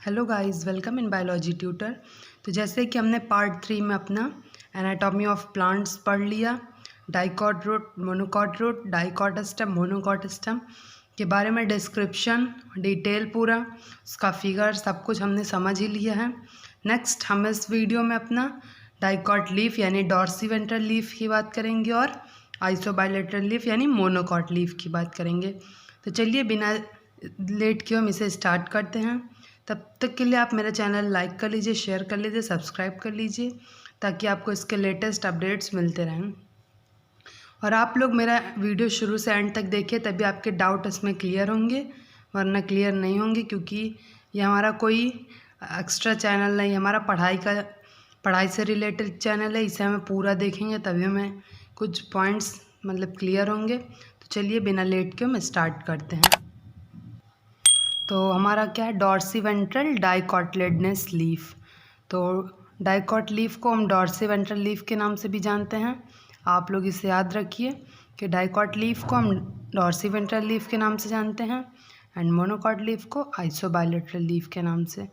Hello guys, welcome in biology tutor. तो जैसे कि हमने पार्ट 3 में अपना एनाटॉमी ऑफ प्लांट्स पढ़ लिया, dicot root, monocot root, dicot stem, monocot stem के बारे में डिस्क्रिप्शन डिटेल पूरा उसका फिगर सब कुछ हमने समझ ही लिया है। नेक्स्ट हम इस वीडियो में अपना डाइकॉट लीफ यानी डॉर्सीवेंट्रल लीफ की बात करेंगे और आइसोबाइलेटरल लीफ यानी मोनोकॉट लीफ की बात करेंगे। तो चलिए बिना लेट किए हम इसे स्टार्ट करते हैं। तब तक के लिए आप मेरा चैनल लाइक कर लीजिए, शेयर कर लीजिए, सब्सक्राइब कर लीजिए ताकि आपको इसके लेटेस्ट अपडेट्स मिलते रहें। और आप लोग मेरा वीडियो शुरू से एंड तक देखिए, तभी आपके डाउट इसमें क्लियर होंगे, वरना क्लियर नहीं होंगे, क्योंकि ये हमारा कोई एक्स्ट्रा चैनल नहीं, हमारा पढ़ाई से रिलेटेड चैनल है। इसे हमें पूरा देखेंगे तभी हमें कुछ पॉइंट्स क्लियर होंगे। तो चलिए बिना लेट के हम स्टार्ट करते हैं। तो हमारा क्या है, डॉर्सीवेंट्रल डाइकॉटिलेडनस लीफ। तो डाइकॉट लीफ को हम डॉर्सीवेंट्रल लीफ के नाम से भी जानते हैं। आप लोग इसे याद रखिए कि डाइकॉट लीफ को हम डॉर्सीवेंट्रल लीफ के नाम से जानते हैं एंड मोनोकॉट लीफ को आइसोबाइलेटरल लीफ के नाम से।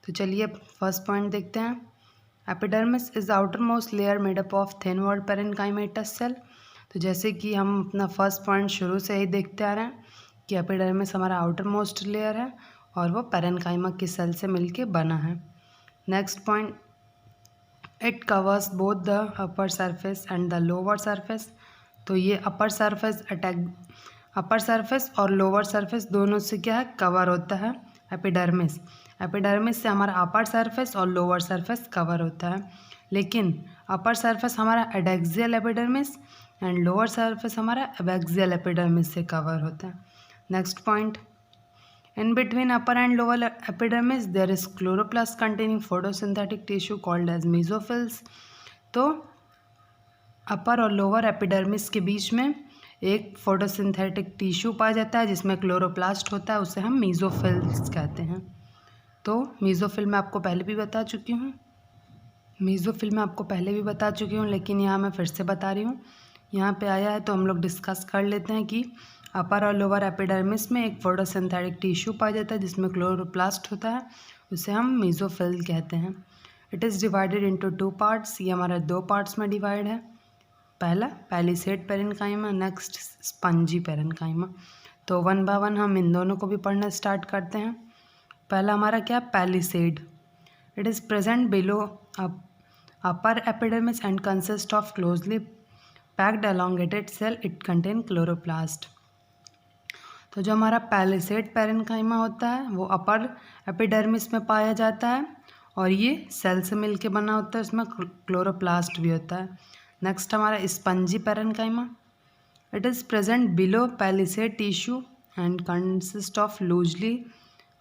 तो चलिए फर्स्ट पॉइंट देखते हैं। Epidermis is outer most layer made up of thin walled parenchymatous cell. तो जैसे कि हम अपना फर्स्ट पॉइंट शुरू से ही देखते आ रहे हैं कि एपिडर्मिस हमारा आउटर मोस्ट लेयर है और वो पेरेन्काइमा की सेल से मिलके बना है। Next point, it covers both the upper surface and the lower surface. तो ये अपर सरफेस और लोअर सरफेस दोनों से क्या है, कवर होता है एपिडर्मिस। एपिडर्मिस से हमारा अपर सरफेस और लोअर सरफेस कवर होता है, लेकिन अपर सरफेस हमारा adaxial epidermis and lower surface हमारा एबैक्सियल एपिडर्मिस से कवर होता है। Next point, in between upper and lower epidermis there is chloroplast containing photosynthetic tissue called as mesophils। तो अपर और लोअर एपिडर्मिस के बीच में एक फोटोसिंथेटिक टिश्यू पाया जाता है जिसमें क्लोरोप्लास्ट होता है, उसे हम मीजोफिल्स कहते हैं। तो मीजोफिल मैं आपको पहले भी बता चुकी हूँ, लेकिन यहाँ मैं फिर से बता रही हूँ। यहाँ पे आया है तो हम लोग डिस्कस कर लेते हैं कि अपर और लोअर एपिडर्मिस में एक फोटोसिंथेटिक टिश्यू पाया जाता है जिसमें क्लोरोप्लास्ट होता है, उसे हम मीजोफिल कहते हैं। It is divided into 2 parts. ये हमारा 2 पार्ट्स में डिवाइड है। पहला palisade parenchyma, next spongy parenchyma. तो 1 बाय 1 हम इन दोनों को भी पढ़ना स्टार्ट करते हैं। पहला हमारा क्या, palisade. It is present below upper epidermis and consist of closely packed elongated cell. It contain chloroplast. तो जो हमारा पैलिसेड पेरेन्काइमा होता है वो अपर एपिडर्मिस में पाया जाता है और ये सेल से मिलके बना होता है, उसमें क्लोरोप्लास्ट भी होता है। नेक्स्ट हमारा spongy parenchyma. It is present below palisade tissue and consist of loosely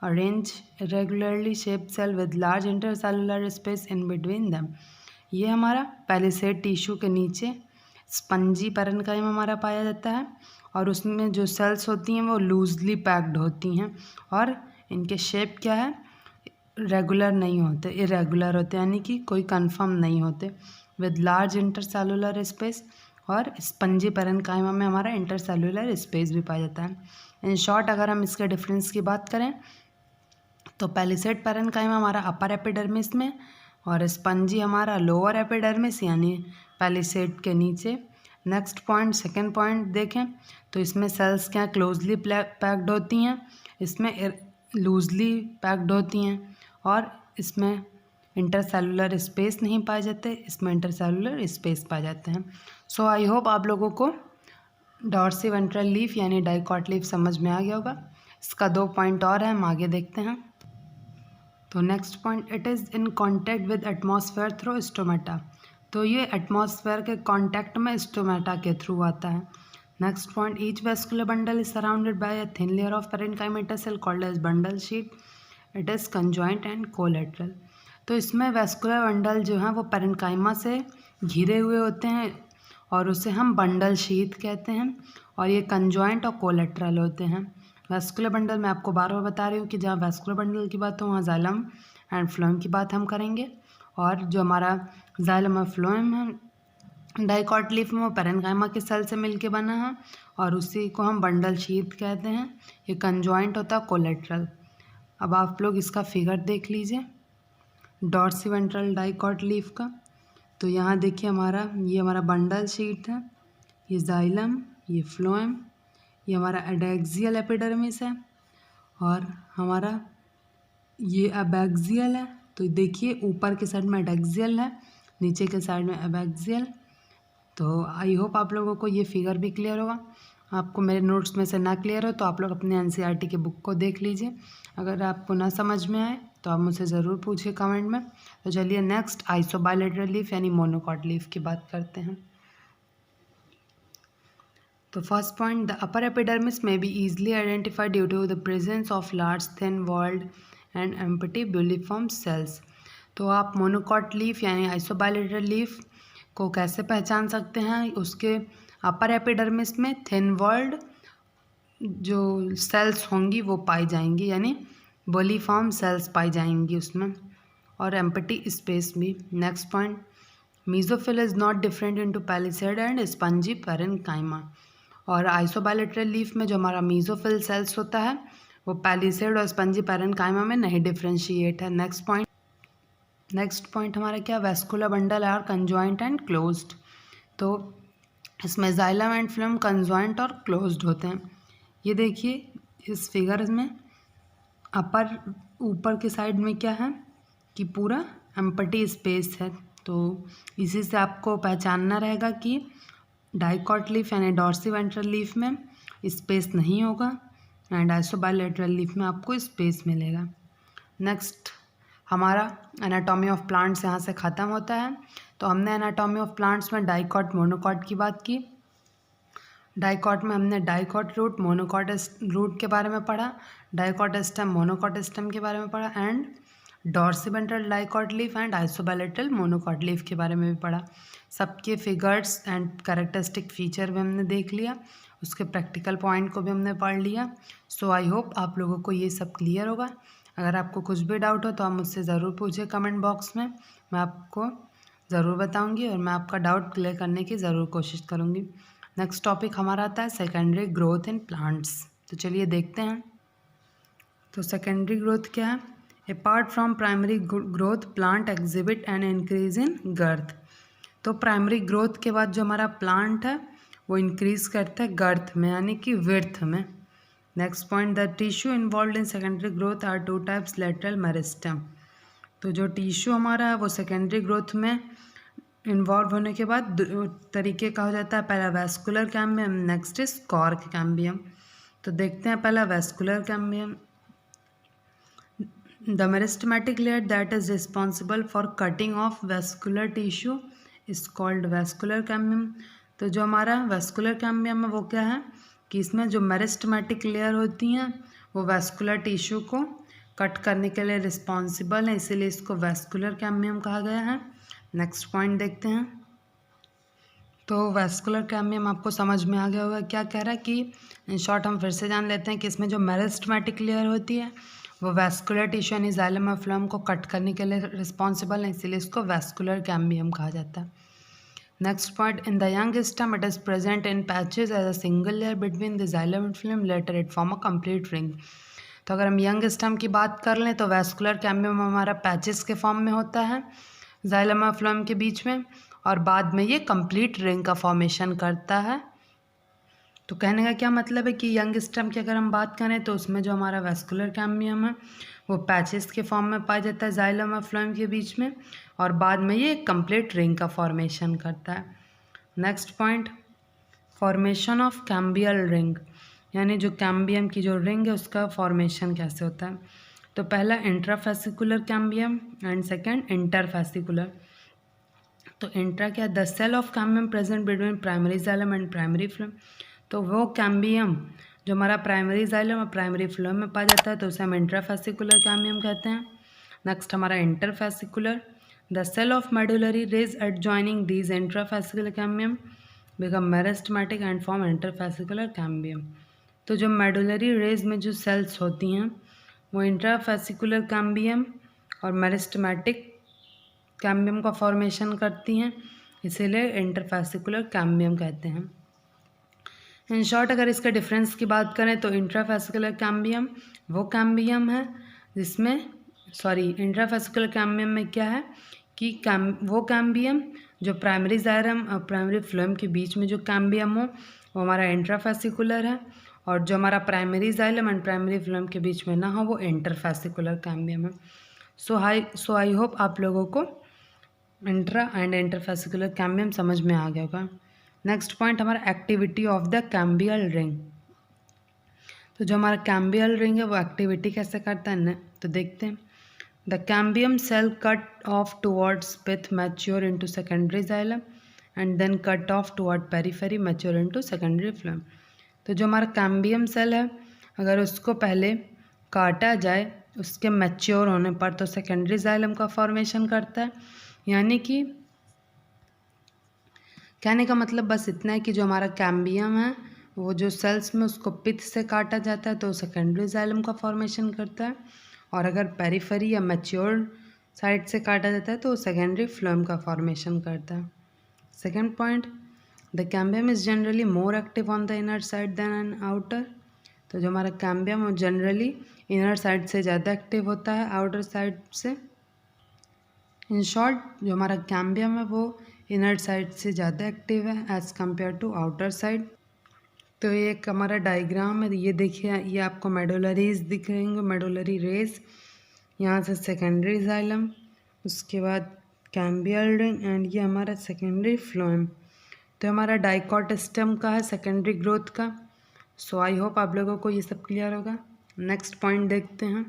arrange irregularly shaped cell with large intercellular space in between them. ये हमारा पैलिसेड टिश्यू के नीचे स्पंजी पेरेन्काइमा हमारा पाया जाता है और उसमें जो सेल्स होती हैं वो लूजली पैक्ड होती हैं और इनके शेप क्या है, रेगुलर नहीं होते, इरेगुलर होते, यानी कि कोई कंफर्म नहीं होते, विद लार्ज इंटरसेलुलर स्पेस। और स्पंजी पेरेन्काइमा में हमारा इंटरसेलुलर स्पेस भी पाया जाता है। इन शॉर्ट अगर हम इसके डिफरेंस की बात करें तो पैलिसेड पेरेन्काइमा हमारा अपर एपिडर्मिस में और स्पंजी हमारा लोअर एपिडर्मिस यानी पैलिसेड के नीचे। नेक्स्ट पॉइंट, सेकेंड पॉइंट देखें तो इसमें सेल्स क्या क्लोजली पैक्ड होती हैं, इसमें लूजली पैक्ड होती हैं और इसमें इंटरसेलुलर स्पेस नहीं पाए जाते, इसमें इंटरसेलुलर स्पेस पाए जाते हैं। सो आई होप आप लोगों को डॉर्सीवेंट्रल लीफ यानी डाइकॉट लीफ समझ में आ गया होगा। इसका 2 पॉइंट और है, हम आगे देखते हैं। तो next point, it is in contact with atmosphere through stomata. तो ये एटमॉस्फेयर के कांटेक्ट में स्टोमेटा के थ्रू आता है। Next point, each vascular bundle is surrounded by a thin layer of parenchymatous cell called as bundle sheath. It is conjoint and collateral. तो इसमें vascular bundle जो हैं वो पेरेन्काइमा से घिरे हुए होते हैं और उसे हम बंडल शीट कहते हैं और ये कंजॉइंट और कोलेटरल होते हैं। वेस्कुलर बंडल मैं आपको बार बार बता रही हूँ कि जहाँ वेस्कुलर बंडल की बात हो वहाँ जाइलम एंड फ्लोएम की बात हम करेंगे, और जो हमारा जाइलम और फ्लोएम है डाइकॉट लीफ में वो पेरेन्काइमा के सेल से मिलके बना है और उसी को हम बंडल शीट कहते हैं। ये कंजॉइंट होता है कोलेटरल। अब आप लोग इसका फिगर देख लीजिए डॉर्सिवेंट्रल डाइकॉट लीफ का। तो यहाँ देखिए ये हमारा बंडल शीट है, ये जाइलम, ये फ्लोएम, ये हमारा एडैक्सियल एपिडर्मिस है और हमारा ये एबैक्सियल है। तो देखिए ऊपर के साइड में एडैक्सियल है, नीचे के साइड में एबैक्सियल। तो आई होप आप लोगों को ये फिगर भी क्लियर होगा। आपको मेरे नोट्स में से ना क्लियर हो तो आप लोग अपने एनसीईआरटी की बुक को देख लीजिए। अगर आपको ना समझ में आए तो आप मुझसे ज़रूर पूछिए कमेंट में। तो चलिए नेक्स्ट आइसोबाइलेटरल लीफ यानी मोनोकॉट लीफ की बात करते हैं। तो first point, the upper epidermis may be easily identified due to the presence of large thin walled and empty bulliform cells. तो आप मोनोकॉट लीफ यानी आइसोबाइलेटरल लीफ को कैसे पहचान सकते हैं? उसके अपर एपिडर्मिस में थिन वॉल्ड जो सेल्स होंगी वो पाई जाएंगी, यानी बोलीफॉर्म सेल्स पाई जाएंगी उसमें, और एम्प्टी स्पेस भी। Next point, mesophyll is not different into palisade and spongy parenchyma. और आइसोबाइलेटरल लीफ में जो हमारा मीजोफिल सेल्स होता है वो पैलिसेड और स्पंजी पैरेन्काइमा में नहीं डिफ्रेंशिएट है। नेक्स्ट पॉइंट हमारा क्या, vascular bundle are conjoint and closed. तो इसमें जाइलम एंड फ्लोएम कंजॉइंट और क्लोज्ड होते हैं। ये देखिए इस फिगर में ऊपर के साइड में क्या है कि पूरा एम्प्टी स्पेस है। तो इसी से आपको पहचानना रहेगा कि डाइकॉट लीफ यानी डॉर्सिवेंट्रल लीफ में स्पेस नहीं होगा एंड आइसोबाइलेटरल लीफ में आपको स्पेस मिलेगा। नेक्स्ट हमारा एनाटॉमी ऑफ प्लांट्स यहाँ से ख़त्म होता है। तो हमने एनाटॉमी ऑफ प्लांट्स में डाइकॉट मोनोकॉट की बात की। डाइकॉट में हमने डाइकॉट रूट मोनोकॉट रूट के बारे में पढ़ा, डाइकॉट स्टेम मोनोकॉट स्टेम के बारे में पढ़ा and dorsiventral dicot leaf and isobilateral monocot leaf के बारे में भी पढ़ा। सबके फिगर्स एंड कैरेक्टरिस्टिक फीचर भी हमने देख लिया, उसके प्रैक्टिकल पॉइंट को भी हमने पढ़ लिया। सो आई होप आप लोगों को ये सब क्लियर होगा। अगर आपको कुछ भी डाउट हो तो आप मुझसे ज़रूर पूछिए कमेंट बॉक्स में, मैं आपको ज़रूर बताऊंगी और मैं आपका डाउट क्लियर करने की ज़रूर कोशिश करूंगी। नेक्स्ट टॉपिक हमारा आता है सेकेंडरी ग्रोथ इन प्लांट्स। तो चलिए देखते हैं। तो सेकेंडरी ग्रोथ क्या है? Apart from primary growth plant exhibit an increase in girth. तो प्राइमरी ग्रोथ के बाद जो हमारा प्लांट है वो इंक्रीज करता है गर्थ में यानी कि विड्थ में। Next point, the tissue involve in secondary growth are two types, lateral meristem. तो जो टिश्यू हमारा है वो सेकेंडरी ग्रोथ में इन्वॉल्व होने के बाद दो तरीके का हो जाता है। पहला vascular cambium, next is cork cambium. तो देखते हैं पहला vascular cambium. The meristematic layer that is responsible for cutting of vascular tissue is called vascular cambium. तो जो हमारा वेस्कुलर कैम्बियम है वो क्या है कि इसमें जो मेरिस्टेमेटिक लेयर होती हैं वो वेस्कुलर टिश्यू को कट करने के लिए रिस्पॉन्सिबल है, इसीलिए इसको वेस्कुलर कैम्बियम कहा गया है। नेक्स्ट पॉइंट देखते हैं। तो वेस्कुलर कैम्बियम आपको समझ में आ गया होगा क्या कह रहा है कि इन शॉर्ट हम फिर से जान लेते हैं कि इसमें जो मेरिस्टेमेटिक लेयर होती है वो वेस्कुलर टिश्यू यानी जाइलम और फ्लोएम को कट करने के लिए रिस्पॉन्सिबल है, इसीलिए इसको वेस्कुलर कैम्बियम कहा जाता है। Next point, in the young stem it is present in patches as a single layer between the xylem and phloem, later it form a complete ring. तो अगर हम यंग स्टेम की बात कर लें तो वेस्कुलर कैम्बियम हमारा पैचेस के फॉर्म में होता है जाइलम और फ्लोएम के बीच में, और बाद में ये कंप्लीट रिंग का फॉर्मेशन करता है। तो कहने का क्या मतलब है कि यंग स्टेम की अगर हम बात करें तो उसमें जो हमारा वेस्कुलर कैम्बियम है वो पैचेस के फॉर्म में पाया जाता है जाइलम और फ्लोएम के बीच में, और बाद में ये कंप्लीट रिंग का फॉर्मेशन करता है। Next point, formation of cambial ring, यानी जो कैम्बियम की जो रिंग है उसका फॉर्मेशन कैसे होता है। तो पहला intrafascicular cambium and second interfascicular. तो इंट्रा क्या, the cell of cambium present between primary xylem and primary phloem. तो वो कैम्बियम जो हमारा प्राइमरी जाइलम और प्राइमरी फ्लोएम में पाया जाता है तो उसे हम इंट्राफेसिकुलर कैम्बियम कहते हैं। नेक्स्ट हमारा interfascicular, the cell of medullary rays adjoining these intrafascicular cambium become meristematic and form interfascicular cambium. तो जो मेडुलरी रेज में जो सेल्स होती हैं वो इंट्राफेसिकुलर कैम्बियम और मेरिस्टेमेटिक कैम्बियम का फॉर्मेशन करती हैं, इसीलिए इंटरफेसिकुलर कैम्बियम कहते हैं। इन शॉर्ट अगर इसके डिफरेंस की बात करें तो इंट्राफेसिकुलर कैम्बियम वो कैम्बियम है जिसमें इंट्राफेसिकुलर कैम्बियम में क्या है कि वो कैम्बियम जो प्राइमरी जाइलम और प्राइमरी फ्लोएम के बीच में जो कैम्बियम हो वो हमारा इंट्राफेसिकुलर है, और जो हमारा primary xylem and primary phloem के बीच में ना हो वो इंटरफेसिकुलर कैम्बियम है। सो आई होप आप लोगों को इंट्रा एंड इंटरफेसिकुलर कैम्बियम समझ में आ गया होगा। नेक्स्ट पॉइंट हमारा activity of the cambial ring. तो जो हमारा कैम्बियल रिंग है वो एक्टिविटी कैसे करता है तो देखते हैं। The cambium cell cut off towards pith mature into secondary xylem and then cut off toward periphery mature into secondary phloem. तो जो हमारा कैम्बियम सेल है अगर उसको पहले काटा जाए उसके मैच्योर होने पर तो सेकेंडरी जाइलम का फॉर्मेशन करता है। यानी कि कहने का मतलब बस इतना है कि जो हमारा कैम्बियम है वो जो सेल्स में उसको पिथ से काटा जाता है तो सेकेंडरी जाइलम का फॉर्मेशन करता है, और अगर पेरिफेरी या मैच्योर साइड से काटा जाता है तो सेकेंडरी फ्लोएम का फॉर्मेशन करता है। Second point, the cambium is generally more active on the inner side than an outer. तो जो हमारा कैम्बियम वो जनरली इनर साइड से ज़्यादा एक्टिव होता है आउटर साइड से। इन शॉर्ट जो हमारा कैम्बियम है वो इनर साइड से ज़्यादा एक्टिव है as compare to outer side. तो ये एक हमारा डायग्राम है, ये देखिए ये आपको मेडुलरीज दिख रहे होंगे, मेडुलरी रेज, यहाँ से सेकेंडरी जाइलम, उसके बाद कैम्बियल रिंग एंड ये हमारा सेकेंडरी फ्लोएम। तो हमारा डाइकॉट स्टेम का है सेकेंडरी ग्रोथ का। सो आई होप आप लोगों को ये सब क्लियर होगा। नेक्स्ट पॉइंट देखते हैं।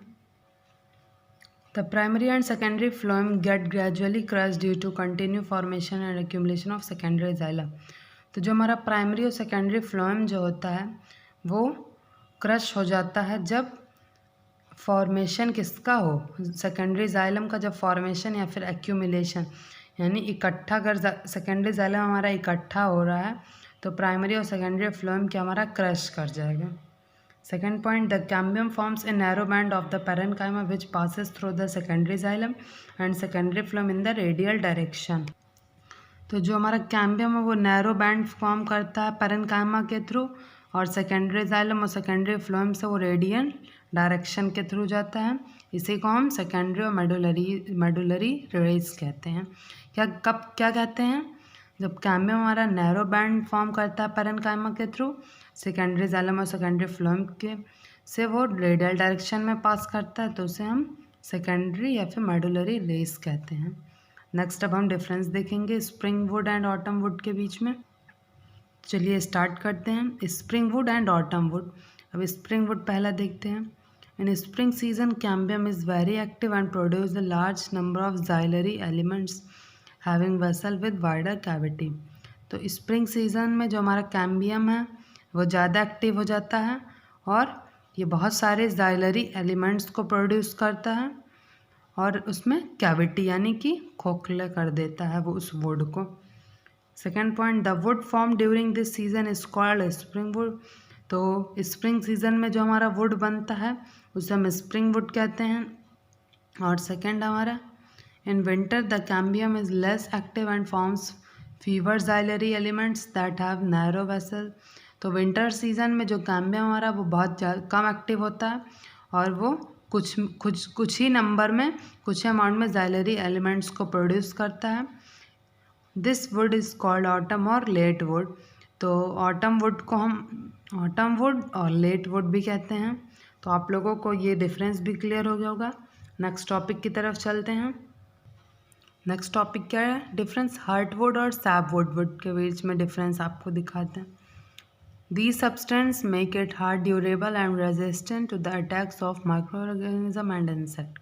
The primary and secondary phloem get gradually crush due to continue formation and accumulation of secondary xylem. तो जो हमारा प्राइमरी और सेकेंडरी फ्लोएम जो होता है वो क्रश हो जाता है जब फॉर्मेशन किसका हो, सेकेंडरी जाइलम का जब फॉर्मेशन या फिर एक्यूमुलेशन, यानी इकट्ठा अगर सेकेंडरी जाइलम हमारा इकट्ठा हो रहा है तो प्राइमरी और सेकेंडरी फ्लोएम क्या हमारा क्रश कर जाएगा। Second point, the cambium forms a narrow band of the parenchyma which passes through the secondary xylem and secondary phloem in the radial direction. तो जो हमारा कैम्बियम है वो नैरो बैंड फॉर्म करता है पैरेन्काइमा के थ्रू, और सेकेंडरी जाइलम और सेकेंडरी फ्लोएम से वो रेडियल डायरेक्शन के थ्रू जाता है। इसी को हम सेकेंडरी और मेडुलरी रेज कहते हैं। क्या कहते हैं, जब कैम्बियम हमारा नैरो बैंड फॉर्म करता है पैरेन्काइमा के थ्रू, सेकेंडरी जाइलम और सेकेंडरी फ्लोएम के से वो रेडियल डायरेक्शन में पास करता है तो उसे हम सेकेंडरी या फिर मेडुलरी रेज कहते हैं। नेक्स्ट अब हम डिफरेंस देखेंगे spring wood and autumn wood के बीच में। चलिए स्टार्ट करते हैं spring wood and autumn wood. अब स्प्रिंग वुड पहला देखते हैं। In spring season cambium is very active and produce a large number of xylary elements having vessel with wider cavity. तो स्प्रिंग सीजन में जो हमारा कैम्बियम है वो ज़्यादा एक्टिव हो जाता है और ये बहुत सारे जाइलरी एलिमेंट्स को प्रोड्यूस करता है और उसमें कैविटी यानी कि खोखले कर देता है वो उस वुड को। Second point, the wood form during this season is called spring would. तो स्प्रिंग सीजन में जो हमारा वुड बनता है उसे हम स्प्रिंग वुड कहते हैं। और सेकेंड हमारा, in winter the cambium is less active and forms fewer xylary elements that have narrow vessel. तो विंटर सीजन में जो कैम्बियम हमारा वो बहुत कम एक्टिव होता है और वो कुछ ही नंबर में कुछ अमाउंट में जाइलरी एलिमेंट्स को प्रोड्यूस करता है। This would is called autumn और लेट वुड। तो ऑटम वुड को हम ऑटम वुड और लेट वुड भी कहते हैं। तो आप लोगों को ये डिफरेंस भी क्लियर हो गया होगा। नेक्स्ट टॉपिक की तरफ चलते हैं। नेक्स्ट टॉपिक क्या है, डिफरेंस हार्टवुड और सैपवुड के बीच में डिफरेंस आपको दिखाते हैं। These substances make it hard, durable and resistant to the attacks of microorganism and insect।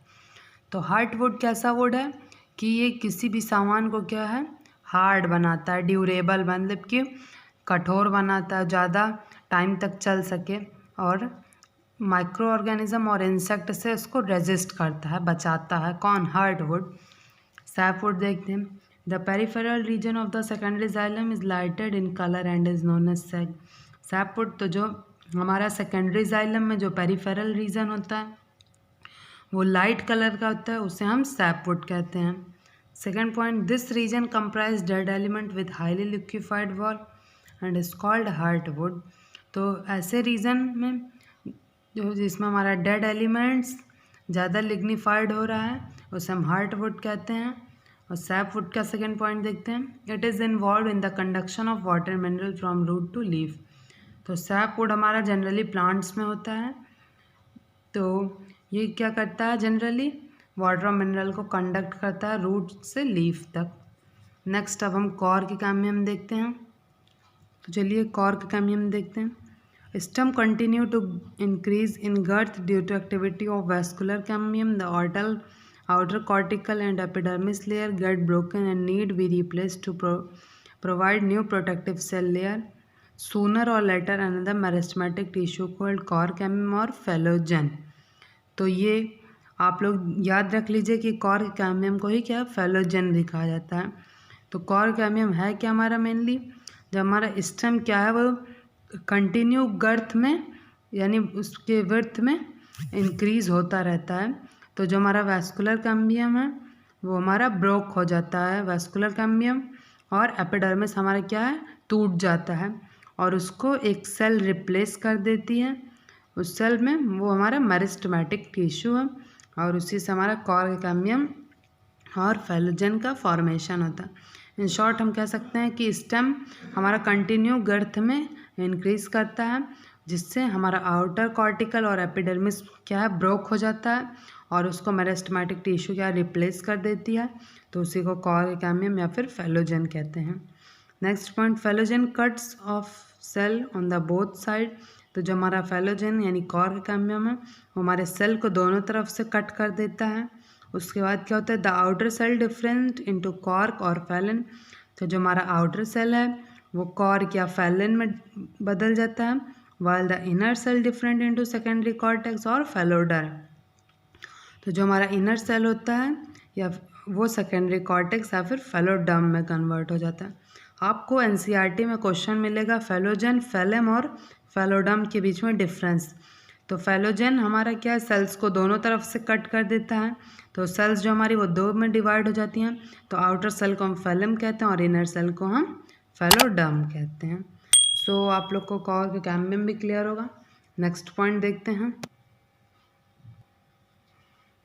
तो हार्टवुड कैसा वुड है कि ये किसी भी सामान को क्या है हार्ड बनाता है, ड्यूरेबल मतलब कि कठोर बनाता है, ज़्यादा टाइम तक चल सके, और माइक्रो ऑर्गेनिज्म और इंसेक्ट से उसको रेजिस्ट करता है, बचाता है। कौन, हार्टवुड। सैपवुड देखते हैं। The peripheral region of the secondary xylem is lighted in colour and is known as sag. Sapwood तो जो हमारा सेकेंडरी जाइलम में जो पेरिफेरल रीजन होता है वो लाइट कलर का होता है, उसे हम सैपवुड कहते हैं। Second point, this region comprise dead element with highly liquefied wall and is called heartwood. तो ऐसे रीजन में जो जिसमें हमारा डेड एलिमेंट्स ज़्यादा लिग्निफाइड हो रहा है उसे हम हार्टवुड कहते हैं। और सैपवुड का सेकेंड पॉइंट देखते हैं, it is involve in the conduction of water mineral from root to leaf. तो सैपवुड हमारा जनरली प्लांट्स में होता है, तो ये क्या करता है, जनरली वाटर मिनरल को कंडक्ट करता है रूट से लीफ तक। नेक्स्ट अब हम कॉर्क कैम्बियम देखते हैं। तो चलिए कॉर्क कैम्बियम देखते हैं। Stem continue to increase in girth due to activity of vascular cambium. The outer cortical and epidermis layer get broken and need be replaced to provide new protective cell layer. Sooner or later another meristematic tissue called cork cambium और phellogen. तो ये आप लोग याद रख लीजिए कि cork cambium को ही क्या फेलोजेन भी कहा जाता है। तो कॉर्क कैम्बियम है क्या हमारा, मेनली जब हमारा स्टेम क्या है वो कंटिन्यू गर्थ में यानी उसके वर्थ में इंक्रीज होता रहता है। तो जो हमारा वैस्कुलर कैम्बियम है वो हमारा ब्रोक हो जाता है वैस्कुलर कैम्बियम, और एपिडर्मिस हमारा क्या है टूट जाता है और उसको एक सेल रिप्लेस कर देती है। उस सेल में वो हमारा मेरिस्टेमेटिक टिश्यू है और उसी से हमारा कॉर्क कैम्बियम और फेलोजेन का फॉर्मेशन होता है। इन शॉर्ट हम कह सकते हैं कि स्टेम हमारा कंटिन्यू गर्थ में इंक्रीज करता है, जिससे हमारा आउटर कॉर्टिकल और एपिडर्मिस क्या है ब्रोक हो जाता है और उसको मेरिस्टेमेटिक टिश्यू क्या रिप्लेस कर देती है। तो उसी को कॉर्क कैम्बियम या फिर फेलोजेन कहते हैं। Next point, phellogen cuts off cell on the both side. तो जो हमारा फेलोजेन यानी कॉर्क कैम्बियम है वो हमारे सेल को दोनों तरफ से कट कर देता है। उसके बाद क्या होता है, the outer cell different into cork or phellem. तो जो हमारा आउटर सेल है वो कॉर्क या फैलन में बदल जाता है, while the inner cell different into secondary cortex और फेलोडर। तो जो हमारा इनर सेल होता है या वो सेकेंडरी कॉर्टेक्स या फिर फेलोडर्म में कन्वर्ट हो जाता है। आपको एनसीईआरटी में क्वेश्चन मिलेगा फेलोजेन, फेलम और फेलोडर्म के बीच में डिफरेंस। तो फेलोजेन हमारा क्या है, सेल्स को दोनों तरफ से कट कर देता है। तो सेल्स जो हमारी वो दो में डिवाइड हो जाती हैं। तो आउटर सेल को हम फेलम कहते हैं और इनर सेल को हम फेलोडर्म कहते हैं। सो आप लोग को कॉर्क कैम्बियम भी क्लियर होगा। नेक्स्ट पॉइंट देखते हैं।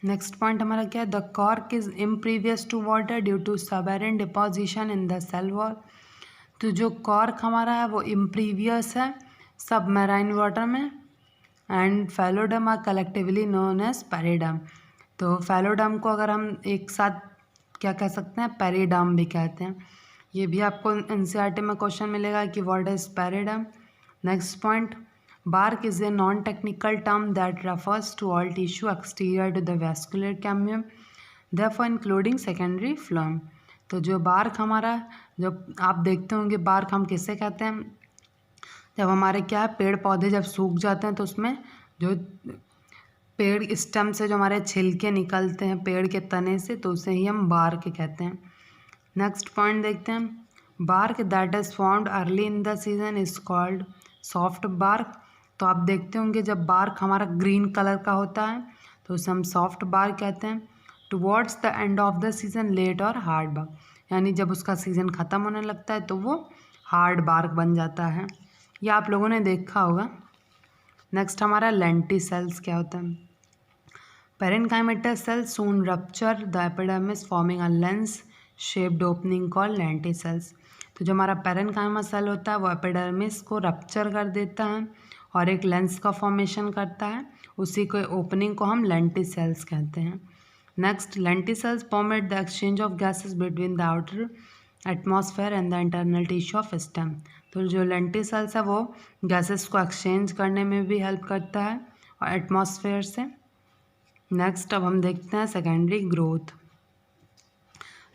नेक्स्ट पॉइंट हमारा क्या है, the cork is impervious to water due to suberin deposition in the cell wall. तो जो कॉर्क हमारा है वो इम्प्रीवियस है सबमराइन वाटर में, and phelloderm are collectively known as periderm. तो फेलोडर्म को अगर हम एक साथ क्या कह सकते हैं, पेरिडर्म भी कहते हैं। ये भी आपको एनसीईआरटी में क्वेश्चन मिलेगा कि what is periderm. Next point, bark is a non-technical term that refers to all tissue exterior to the vascular cambium, therefore including secondary phloem। तो जो बार्क हमारा, जो आप देखते होंगे बार्क हम किसे कहते हैं, जब हमारे क्या है पेड़ पौधे जब सूख जाते हैं तो उसमें जो पेड़ स्टेम से जो हमारे छिलके निकलते हैं पेड़ के तने से, तो उसे ही हम बार्क कहते हैं। नेक्स्ट पॉइंट देखते हैं, bark that is formed early in the season is called soft bark. तो आप देखते होंगे जब बार्क हमारा ग्रीन कलर का होता है तो उसे हम सॉफ्ट बार्क कहते हैं। Towards the end of the season late or hard bark, यानी जब उसका सीजन ख़त्म होने लगता है तो वो हार्ड बार्क बन जाता है। ये आप लोगों ने देखा होगा। नेक्स्ट हमारा लेंटिसेल्स क्या होता है, parenchymatous cell soon rupture the epidermis forming a lens shaped opening called lenticels. तो जो हमारा पेरेन्काइमा सेल होता है वो एपिडर्मिस को रप्चर कर देता है और एक लेंस का फॉर्मेशन करता है, उसी को ओपनिंग को हम लेंटिसेल्स कहते हैं। Next, lenticels permit the exchange of gases between the outer atmosphere and the internal tissue of stem. तो जो लेंटिसेल्स है वो गैसेस को एक्सचेंज करने में भी हेल्प करता है और एटमॉस्फेयर से। नेक्स्ट अब हम देखते हैं सेकेंडरी ग्रोथ।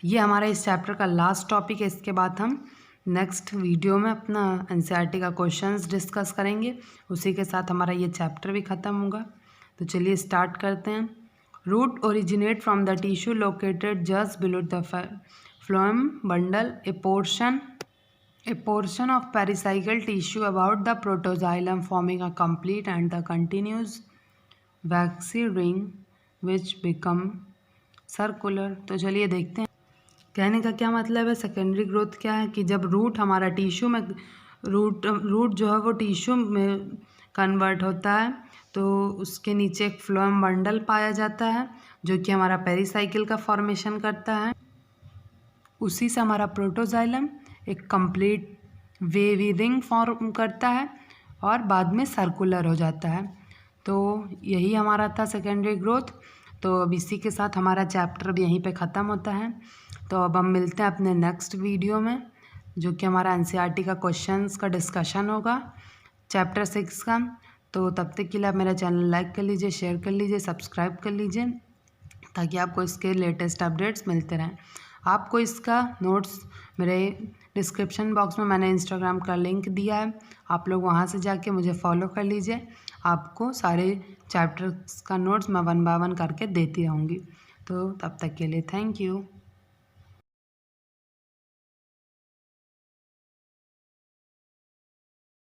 ये हमारा इस चैप्टर का लास्ट टॉपिक है। इसके बाद हम नेक्स्ट वीडियो में अपना एनसीईआरटी का क्वेश्चंस डिस्कस करेंगे, उसी के साथ हमारा ये चैप्टर भी ख़त्म होगा। तो चलिए स्टार्ट करते हैं। Root originate from the tissue located just below the phloem bundle, a portion of pericycle tissue about the protoxylem forming a complete and the continuous waxy ring which become circular. तो चलिए देखते हैं कहने का क्या मतलब है। सेकेंडरी ग्रोथ क्या है कि जब रूट हमारा टिश्यू में रूट जो है वो टिश्यू में कन्वर्ट होता है, तो उसके नीचे एक फ्लोएम बंडल पाया जाता है जो कि हमारा पेरिसाइकिल का फॉर्मेशन करता है। उसी से हमारा प्रोटोजाइलम एक कंप्लीट वेवी रिंग फॉर्म करता है और बाद में सर्कुलर हो जाता है। तो यही हमारा था सेकेंडरी ग्रोथ। तो अब इसी के साथ हमारा चैप्टर अब यहीं पे ख़त्म होता है। तो अब हम मिलते हैं अपने नेक्स्ट वीडियो में, जो कि हमारा एनसीईआरटी का क्वेश्चंस का डिस्कशन होगा चैप्टर 6 का। तो तब तक के लिए आप मेरा चैनल लाइक कर लीजिए, शेयर कर लीजिए, सब्सक्राइब कर लीजिए, ताकि आपको इसके लेटेस्ट अपडेट्स मिलते रहें। आपको इसका नोट्स मेरे डिस्क्रिप्शन बॉक्स में मैंने इंस्टाग्राम का लिंक दिया है, आप लोग वहाँ से जाके मुझे फॉलो कर लीजिए। आपको सारे चैप्टर्स का नोट्स मैं 1 बाय 1 करके देती रहूँगी। तो तब तक के लिए थैंक यू।